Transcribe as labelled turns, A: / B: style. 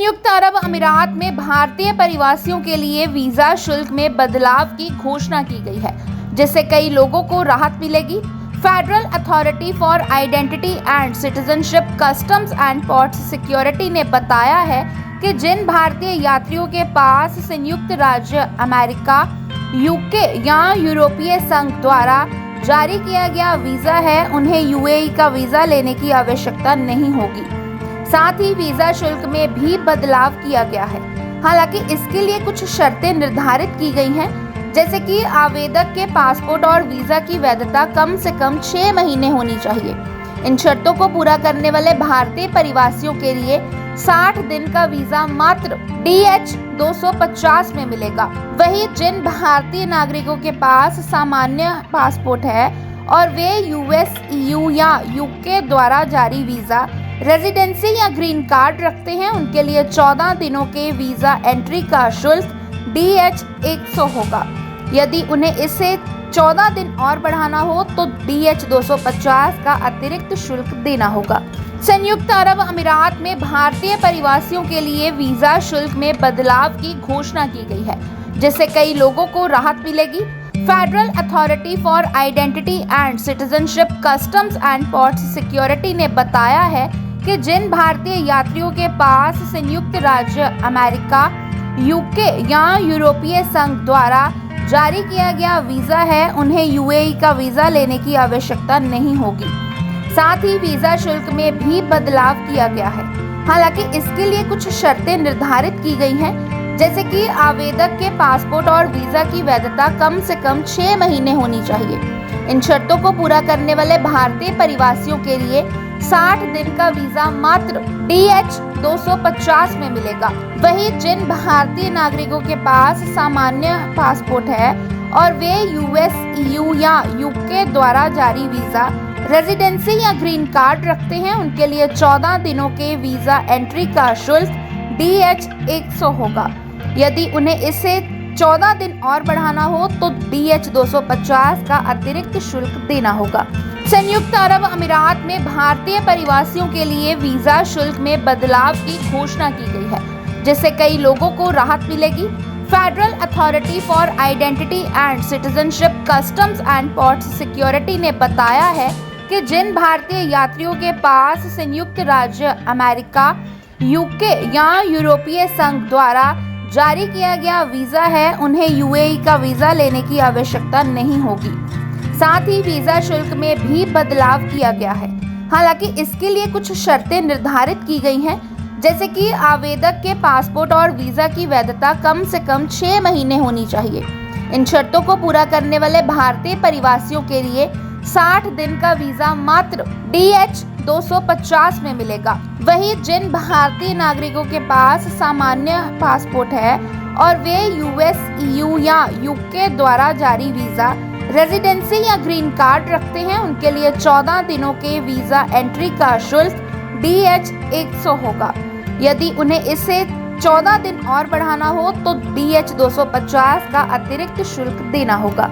A: संयुक्त अरब अमीरात में भारतीय प्रवासियों के लिए वीजा शुल्क में बदलाव की घोषणा की गई है, जिससे कई लोगों को राहत मिलेगी। Federal authority for identity and citizenship customs and port security ने बताया है कि जिन भारतीय यात्रियों के पास संयुक्त राज्य अमेरिका, यूके या यूरोपीय संघ द्वारा जारी किया गया वीजा है, उन्हें यूएई का वीजा लेने की आवश्यकता नहीं होगी। साथ ही वीजा शुल्क में भी बदलाव किया गया है। हालांकि इसके लिए कुछ शर्तें निर्धारित की गई हैं, जैसे कि आवेदक के पासपोर्ट और वीजा की वैधता कम से कम 6 महीने होनी चाहिए। इन शर्तों को पूरा करने वाले भारतीय प्रवासियों के लिए 60 दिन का वीजा मात्र DH 250 में मिलेगा। वहीं जिन भारतीय नागरिकों के पास सामान्य पासपोर्ट है और वे US, EU या UK द्वारा जारी वीजा, रेजिडेंसी या ग्रीन कार्ड रखते हैं, उनके लिए 14 दिनों के वीजा एंट्री का शुल्क DH 100 होगा। यदि उन्हें इसे 14 दिन और बढ़ाना हो तो DH 250 का अतिरिक्त शुल्क देना होगा। संयुक्त अरब अमीरात में भारतीय प्रवासियों के लिए वीजा शुल्क में बदलाव की घोषणा की गई है, जिससे कई लोगों को राहत मिलेगी। Federal authority for identity and citizenship customs and port security ने बताया है कि जिन भारतीय यात्रियों के पास संयुक्त राज्य अमेरिका, यूके या यूरोपीय संघ द्वारा जारी किया गया वीजा है, उन्हें यूएई का वीजा लेने की आवश्यकता नहीं होगी। साथ ही वीजा शुल्क में भी बदलाव किया गया है। हालांकि इसके लिए कुछ शर्तें निर्धारित की गई हैं, जैसे कि आवेदक के पासपोर्ट और वीजा की वैधता कम से कम 6 महीने होनी चाहिए। इन शर्तों को पूरा करने वाले भारतीय प्रवासियों के लिए 60 दिन का वीजा मात्र DH 250 में मिलेगा। वहीं जिन भारतीय नागरिकों के पास सामान्य पासपोर्ट है और वे US, EU या UK द्वारा जारी वीजा, रेजिडेंसी या ग्रीन कार्ड रखते हैं, उनके लिए 14 दिनों के वीजा एंट्री का शुल्क DH 100 होगा। यदि उन्हें इसे 14 दिन और बढ़ाना हो तो DH 250 का अतिरिक्त शुल्क देना होगा। संयुक्त अरब अमीरात में भारतीय प्रवासियों के लिए वीजा शुल्क में बदलाव की घोषणा की गई है, जिससे कई लोगों को राहत मिलेगी। Federal authority for identity and citizenship customs and port security ने बताया है कि जिन भारतीय यात्रियों के पास संयुक्त राज्य अमेरिका, यूके या यूरोपीय संघ द्वारा जारी किया गया वीजा है, उन्हें यूएई का वीजा लेने की आवश्यकता नहीं होगी। साथ ही वीजा शुल्क में भी बदलाव किया गया है। हालांकि इसके लिए कुछ शर्तें निर्धारित की गई हैं, जैसे कि आवेदक के पासपोर्ट और वीजा की वैधता कम से कम 6 महीने होनी चाहिए। इन शर्तों को पूरा करने वाले भारतीय प्रवासियों के लिए 60 दिन का वीजा मात्र DH 250 में मिलेगा। वहीं जिन भारतीय नागरिकों के पास सामान्य पासपोर्ट है और वे US, EU या UK द्वारा जारी वीजा, रेजिडेंसी या ग्रीन कार्ड रखते हैं, उनके लिए 14 दिनों के वीजा एंट्री का शुल्क DH 100 होगा। यदि उन्हें इसे 14 दिन और बढ़ाना हो तो DH 250 का अतिरिक्त शुल्क देना होगा।